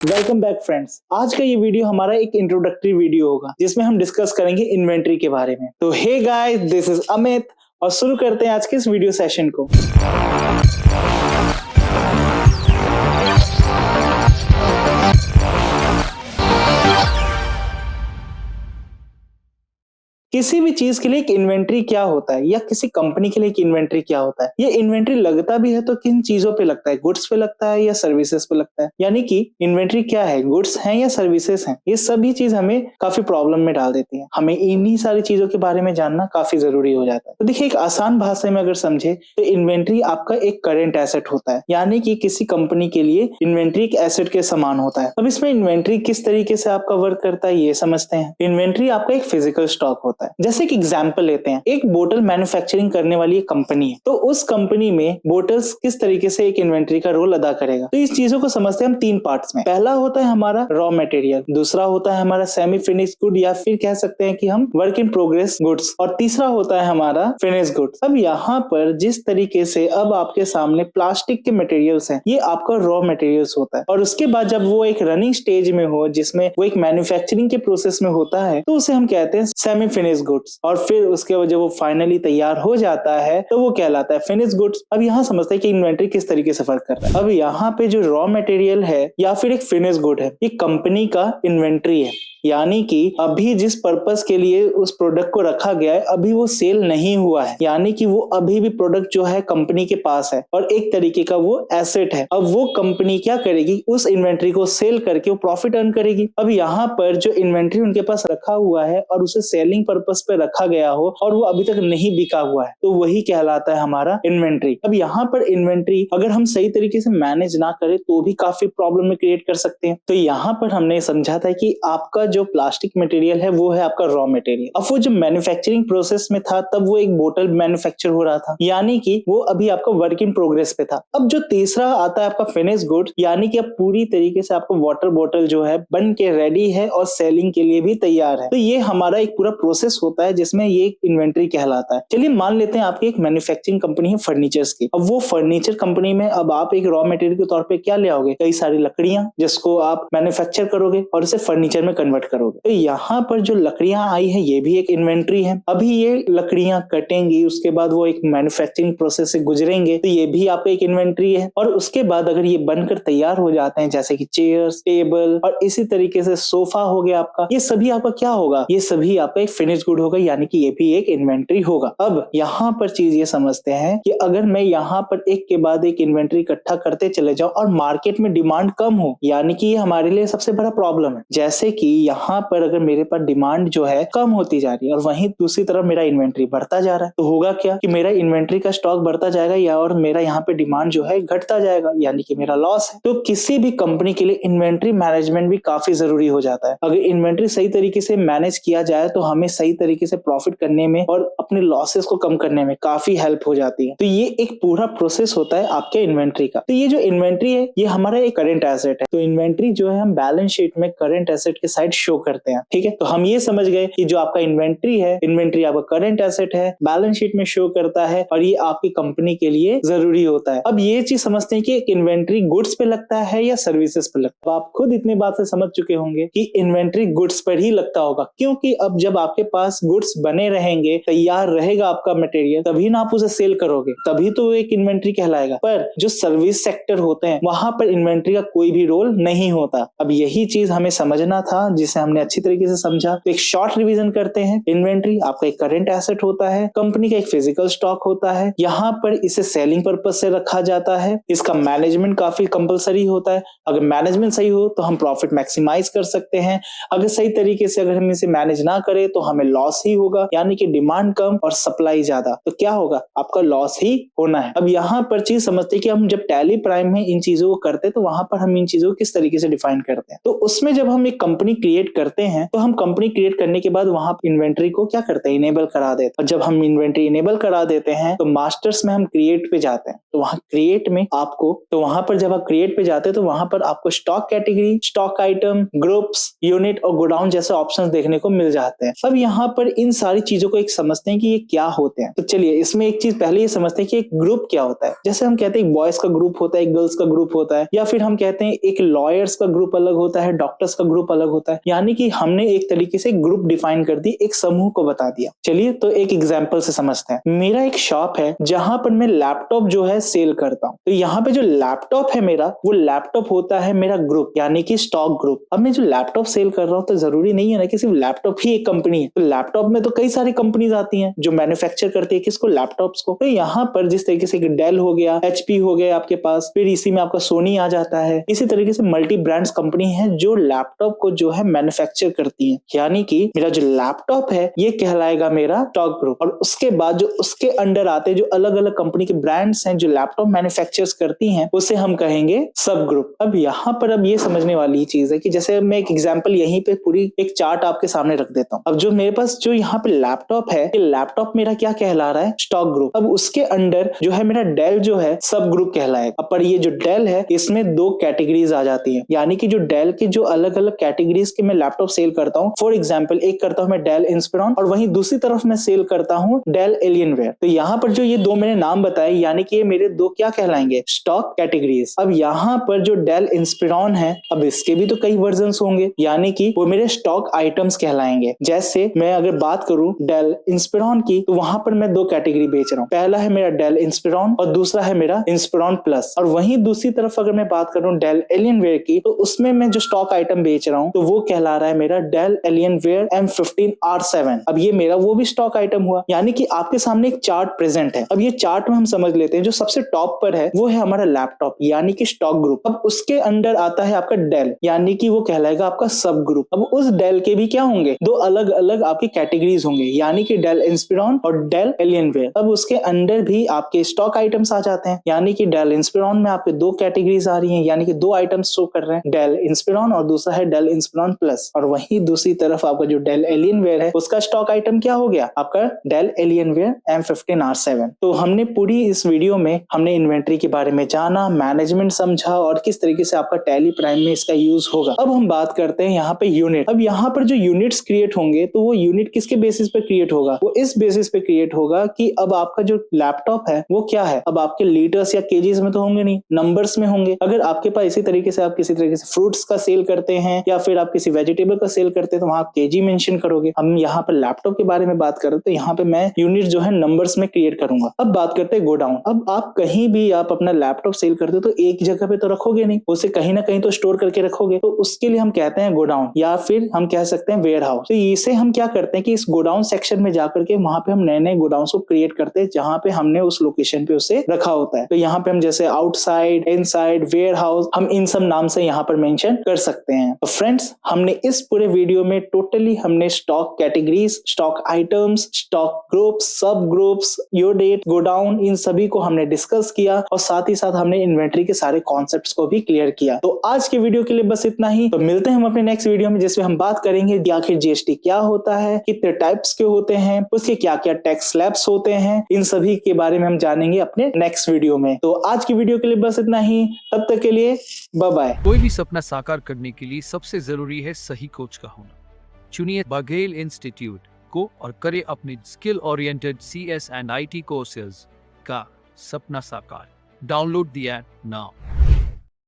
Welcome back friends. आज का ये वीडियो हमारा एक इंट्रोडक्टरी वीडियो होगा जिसमें हम डिस्कस करेंगे इन्वेंट्री के बारे में। तो hey guys, this is Amit और शुरू करते हैं आज के इस वीडियो सेशन को। किसी भी चीज के लिए एक इन्वेंट्री क्या होता है या किसी कंपनी के लिए एक इन्वेंट्री क्या होता है, ये इन्वेंट्री लगता भी है तो किन चीजों पे लगता है, गुड्स पे लगता है या सर्विसेज पे लगता है। यानी कि इन्वेंट्री क्या है, गुड्स हैं या सर्विसेज हैं, ये सभी चीज हमें काफी प्रॉब्लम में डाल देती है। हमें इन्हीं सारी चीजों के बारे में जानना काफी जरूरी हो जाता है। तो देखिए, एक आसान भाषा में अगर समझे तो इन्वेंट्री आपका एक करेंट एसेट होता है, यानी कि किसी कंपनी के लिए इन्वेंट्री एक एसेट के समान होता है। अब इसमें इन्वेंट्री किस तरीके से आपका वर्क करता है ये समझते हैं। इन्वेंट्री आपका एक फिजिकल स्टॉक होता है। जैसे एक एग्जांपल लेते हैं, एक बोतल मैन्युफैक्चरिंग करने वाली एक कंपनी है, तो उस कंपनी में बोतल्स किस तरीके से एक इन्वेंट्री का रोल अदा करेगा। तो इस चीजों को समझते हैं हम तीन पार्ट्स में। पहला होता है हमारा रॉ मटेरियल, दूसरा होता है हमारा सेमी फिनिश गुड या फिर कह सकते हैं कि हम वर्क इन प्रोग्रेस गुड्स, और तीसरा होता है हमारा फिनिश गुड्स। अब यहाँ पर जिस तरीके से अब आपके सामने प्लास्टिक के मटेरियल्स हैं, ये आपका रॉ मटेरियल्स होता है, और उसके बाद जब वो एक रनिंग स्टेज में हो, जिसमें वो एक मैन्युफैक्चरिंग के प्रोसेस में होता है, तो उसे हम कहते हैं सेमी फिनिश गुड्स। और फिर उसके बाद जब वो फाइनली तैयार हो जाता है तो वो कहलाता है फिनिश गुड्स। अब यहाँ समझते हैं कि इन्वेंट्री किस तरीके से फर्क कर रहा है। अब यहाँ पे जो रॉ मटेरियल है या फिर एक फिनिश गुड है, ये कंपनी का इन्वेंट्री है, यानी कि अभी जिस पर्पस के लिए उस प्रोडक्ट को रखा गया है अभी वो सेल नहीं हुआ है, यानी कि वो अभी भी प्रोडक्ट जो है कंपनी के पास है और एक तरीके का वो एसेट है। अब वो कंपनी क्या करेगी, उस इन्वेंट्री को सेल करके वो प्रॉफिट अर्न करेगी। अब यहाँ पर जो इन्वेंट्री उनके पास रखा हुआ है और उसे सेलिंग पर्पस पे रखा गया हो और वो अभी तक नहीं बिका हुआ है, तो वही कहलाता है हमारा इन्वेंट्री। अब यहाँ पर इन्वेंट्री अगर हम सही तरीके से मैनेज ना करें तो भी काफी प्रॉब्लम में क्रिएट कर सकते हैं। तो यहाँ पर हमने समझा था कि आपका जो प्लास्टिक मटेरियल है वो है आपका रॉ मटेरियल। अब वो जो मैन्युफैक्चरिंग प्रोसेस में था तब वो एक बोतल मैन्युफैक्चर हो रहा था, यानी कि वो अभी आपका वर्क इन प्रोग्रेस पे था। अब जो तीसरा आता है आपका फिनिश गुड, यानी कि अब पूरी तरीके से आपका वाटर बोतल जो है बन के रेडी है और सेलिंग के लिए भी तैयार है। तो ये हमारा एक पूरा प्रोसेस होता है जिसमें ये इन्वेंट्री कहलाता है। चलिए मान लेते हैं आपकी एक मैन्युफैक्चरिंग कंपनी है फर्नीचर्स की। अब वो फर्नीचर कंपनी में अब आप एक रॉ मटेरियल के तौर पे क्या ले आओगे, कई सारी लकड़ियां जिसको आप मैन्युफैक्चर करोगे और उसे फर्नीचर में कन्वर्ट करोगे। तो यहाँ पर जो लकड़ियां आई है ये भी एक इन्वेंट्री है। अभी ये लकड़ियां कटेंगी, उसके बाद वो एक मैन्युफैक्चरिंग प्रोसेस से गुजरेंगे, तो ये भी आपका एक इन्वेंट्री है। और उसके बाद अगर ये बनकर तैयार हो जाते हैं, जैसे कि चेयर्स, टेबल और इसी तरीके से सोफा हो गया आपका, ये सभी आपका क्या होगा, ये सभी आपका एक फिनिश गुड होगा, यानी कि ये भी एक इन्वेंट्री होगा। अब यहाँ पर चीज ये समझते हैं कि अगर मैं यहाँ पर एक के बाद एक इन्वेंट्री इकट्ठा करते चले जाऊं और मार्केट में डिमांड कम हो, यानी कि ये हमारे लिए सबसे बड़ा प्रॉब्लम है। जैसे कि यहाँ पर अगर मेरे पास डिमांड जो है कम होती जा रही है और वहीं दूसरी तरफ मेरा इन्वेंट्री बढ़ता जा रहा है, तो होगा क्या कि मेरा इन्वेंट्री का स्टॉक बढ़ता जाएगा या और मेरा यहाँ पे डिमांड जो है घटता जाएगा, यानी कि मेरा लॉस है। तो किसी भी कंपनी के लिए इन्वेंट्री मैनेजमेंट भी काफी जरूरी हो जाता है। अगर इन्वेंट्री सही तरीके से मैनेज किया जाए तो हमें सही तरीके से प्रॉफिट करने में और अपने लॉसेस को कम करने में काफी हेल्प हो जाती है। तो ये एक पूरा प्रोसेस होता है आपके इन्वेंट्री का। तो ये जो इन्वेंट्री है ये हमारा एक करंट एसेट है। तो इन्वेंट्री जो है हम बैलेंस शीट में करंट एसेट के साइड शो करते हैं, ठीक है। तो हम ये समझ गए कि जो आपका इन्वेंट्री है, इन्वेंट्री आपका करंट एसेट है, बैलेंस शीट में शो करता है और ये आपकी कंपनी के लिए जरूरी होता है। अब ये चीज समझते हैं कि एक इन्वेंट्री गुड्स पे लगता है या सर्विसेज पे लगता है। आप खुद इतनी बात से समझ चुके होंगे कि इन्वेंट्री गुड्स पर ही लगता होगा, क्योंकि अब जब आपके पास गुड्स बने रहेंगे, तैयार रहेगा आपका मटेरियल, तभी ना आप उसे सेल करोगे, तभी तो एक इन्वेंट्री कहलाएगा। पर जो सर्विस सेक्टर होते हैं वहां पर इन्वेंट्री का कोई भी रोल नहीं होता। अब यही चीज हमें समझना था, जिसे हमने अच्छी तरीके से समझा। तो एक शॉर्ट रिवीजन करते हैं। इन्वेंट्री आपका एक करंट एसेट होता है, कंपनी का एक फिजिकल स्टॉक होता है, यहाँ पर इसे सेलिंग पर्पज से रखा जाता है, इसका मैनेजमेंट काफी कंपलसरी होता है। अगर मैनेजमेंट सही हो तो हम प्रॉफिट मैक्सिमाइज कर सकते हैं, अगर सही तरीके से अगर हम इसे मैनेज ना करें तो हमें लॉस ही होगा, यानी कि डिमांड कम और सप्लाई ज्यादा, तो क्या होगा, आपका लॉस ही होना है। अब यहाँ पर चीज समझते हैं कि हम जब टैली प्राइम में इन चीजों को करते हैं तो वहां पर हम इन चीजों को किस तरीके से डिफाइन करते हैं। तो उसमें जब हम एक कंपनी क्रिएट क्रिएट करते हैं तो हम कंपनी क्रिएट करने के बाद वहां इन्वेंट्री को क्या करते हैं, इनेबल करा देते हैं। और जब हम इन्वेंट्री इनेबल करा देते हैं तो मास्टर्स में हम क्रिएट पे जाते हैं। तो वहां क्रिएट में आपको, तो वहां पर जब आप क्रिएट पे जाते हैं तो वहां पर आपको stock category, stock item, groups, unit और गोडाउन जैसे ऑप्शंस देखने को मिल जाते हैं। अब यहाँ पर इन सारी चीजों को एक समझते हैं कि ये क्या होते हैं। तो चलिए इसमें एक चीज पहले ये समझते हैं कि एक ग्रुप क्या होता है। जैसे हम कहते हैं एक बॉयज का ग्रुप होता है, एक गर्ल्स का ग्रुप होता है, या फिर हम कहते हैं एक लॉयर्स का ग्रुप अलग होता है, डॉक्टर्स का ग्रुप अलग होता है। यानी कि हमने एक तरीके से ग्रुप डिफाइन कर दी, एक समूह को बता दिया। चलिए तो एक एग्जाम्पल से समझते हैं। मेरा एक शॉप है जहां पर मैं लैपटॉप जो है सेल करता हूं। तो यहाँ पे जो लैपटॉप है मेरा, वो लैपटॉप होता है मेरा ग्रुप, यानी कि स्टॉक ग्रुप। अब मैं जो लैपटॉप सेल कर रहा हूं तो जरूरी नहीं है ना कि सिर्फ लैपटॉप ही एक कंपनी है। तो लैपटॉप में तो कई सारी कंपनीज आती हैं जो मैन्युफैक्चर करती है किसको, लैपटॉप्स को। तो यहाँ पर जिस तरीके से डेल हो गया, एचपी हो गया आपके पास, फिर इसी में आपका सोनी आ जाता है। इसी तरीके से मल्टी ब्रांड्स कंपनी है जो लैपटॉप को जो है मैन्युफैक्चर करती है। यानी कि मेरा जो लैपटॉप है ये कहलाएगा मेरा स्टॉक ग्रुप। और उसके बाद जो उसके अंडर आते जो अलग अलग कंपनी के ब्रांड्स हैं जो लैपटॉप मैन्युफैक्चर्स करती हैं, उसे हम कहेंगे सब ग्रुप। अब यहाँ पर अब ये समझने वाली चीज है कि जैसे मैं एक एग्जांपल यहीं पे पूरी एक चार्ट आपके सामने रख देता हूँ। अब जो मेरे पास जो यहाँ पे लैपटॉप है, लैपटॉप मेरा क्या कहला रहा है, स्टॉक ग्रुप। अब उसके अंडर जो है मेरा डेल जो है सब ग्रुप कहलाएगा। अब पर ये जो डेल है इसमें दो कैटेगरीज आ जाती है। यानी कि जो डेल के जो अलग अलग कैटेगरीज के मैं लैपटॉप सेल करता हूँ, फॉर एग्जाम्पल एक करता हूँ मैं डेल इंस्पिरॉन और वहीं दूसरी तरफ मैं सेल करता हूँ डेल एलियनवेयर। तो यहाँ पर जो ये दो मैंने नाम बताए, यानी कि ये मेरे दो क्या कहलाएंगे, स्टॉक कैटेगरीज। अब यहाँ पर जो डेल इंस्पिरॉन है, अब इसके भी तो कई वर्जन होंगे, यानी कि वो मेरे स्टॉक आइटम्स कहलाएंगे। जैसे मैं अगर बात करूं डेल इंस्पिरॉन की, तो वहां पर मैं दो कैटेगरी बेच रहा हूँ। पहला है मेरा डेल इंस्पिरॉन और दूसरा है मेरा इंस्पिरॉन प्लस। और वहीं दूसरी तरफ अगर मैं बात करूं डेल एलियनवेयर की, तो उसमें मैं जो स्टॉक आइटम बेच रहा हूं तो वो कहला रहा है मेरा डेल एलियनवेयर M15R7। अब ये मेरा वो भी स्टॉक आइटम हुआ। यानी कि आपके सामने एक चार्ट प्रेजेंट है। अब ये चार्ट में हम समझ लेते हैं जो सबसे टॉप पर है वो है हमारा लैपटॉप, यानी कि स्टॉक ग्रुप। अब उसके अंडर आता है आपका डेल, यानी कि वो कहलाएगा आपका सब ग्रुप। अब उस डेल के भी क्या होंगे, दो अलग अलग आपकी कैटेगरीज होंगे, यानी कि डेल इंस्पिरॉन और डेल एलियनवेयर। अब उसके अंडर भी आपके स्टॉक आइटम्स आ जाते हैं, यानी कि डेल इंस्पिरॉन में आपके दो कैटेगरीज आ रही हैं, यानी कि दो आइटम्स शो कर रहे हैं, डेल इंस्पिरॉन और दूसरा है डेल इंस्पिरॉन प्लस। और वहीं दूसरी तरफ आपका जो डेल एलियनवेयर है उसका स्टॉक आइटम क्या हो गया, आपका डेल एलियनवेयर M15R7। तो हमने पूरी इस वीडियो में हमने इन्वेंट्री के बारे में जाना, मैनेजमेंट समझा और किस तरीके से आपका टैली प्राइम में इसका यूज होगा। अब हम बात करते हैं यहाँ पे यूनिट। अब यहाँ पर जो यूनिट्स क्रिएट होंगे तो वो यूनिट किसके बेसिस पे क्रिएट होगा, वो इस बेसिस पे क्रिएट होगा कि अब आपका जो लैपटॉप है वो क्या है, अब आपके लीटर्स या केजीज में तो होंगे नहीं, नंबर्स में होंगे। अगर आपके पास इसी तरीके से आप किसी तरीके से फ्रूट्स का सेल करते हैं या फिर आप किसी वेजिटेबल का सेल करते हैं तो वहां आप केजी मेंशन करोगे। हम यहाँ पर लैपटॉप के बारे में बात कर रहे हैं तो यहाँ पे मैं यूनिट जो है नंबर्स में क्रिएट करूंगा। अब बात करते हैं गोडाउन। अब आप कहीं भी आप अपना लैपटॉप सेल करते हो तो एक जगह पे तो रखोगे नहीं, उसे कहीं ना कहीं तो स्टोर करके रखोगे। तो उसके लिए हम कहते हैं गोडाउन, या फिर हम कह सकते हैं वेयर हाउस। तो इसे हम क्या करते हैं कि इस गोडाउन सेक्शन में जाकर के वहां पे हम नए नए गोडाउन को क्रिएट करते हैं जहां पे हमने उस लोकेशन पे उसे रखा होता है। तो यहाँ पे हम जैसे आउटसाइड, इनसाइड, वेयर हाउस, हम इन सब नाम से यहाँ पर मेंशन कर सकते हैं। तो फ्रेंड्स, हमने इस पूरे वीडियो में टोटली हमने stock categories, stock items, stock groups, सब ग्रुप्स, यूनिट, गोडाउन, इन सभी को हमने डिस्कस किया और साथ ही साथ हमने इन्वेंट्री के सारे कॉन्सेप्ट्स को भी क्लियर किया। तो आज के वीडियो के लिए बस इतना ही। तो मिलते हैं हम अपने नेक्स्ट वीडियो में जिसमें हम बात करेंगे कि आखिर जीएसटी क्या होता है, कितने टाइप्स के होते हैं, उसके क्या क्या टैक्स स्लैब्स होते हैं, इन सभी के बारे में हम जानेंगे अपने नेक्स्ट वीडियो में। तो आज की वीडियो के लिए बस इतना ही। तब तक के लिए बाय बाय। कोई भी सपना साकार करने के लिए सबसे जरूरी है सही कोच का होना। चुनिए बघेल इंस्टीट्यूट को और करें अपने skill oriented CS and IT courses का सपना साकार। Download the app now.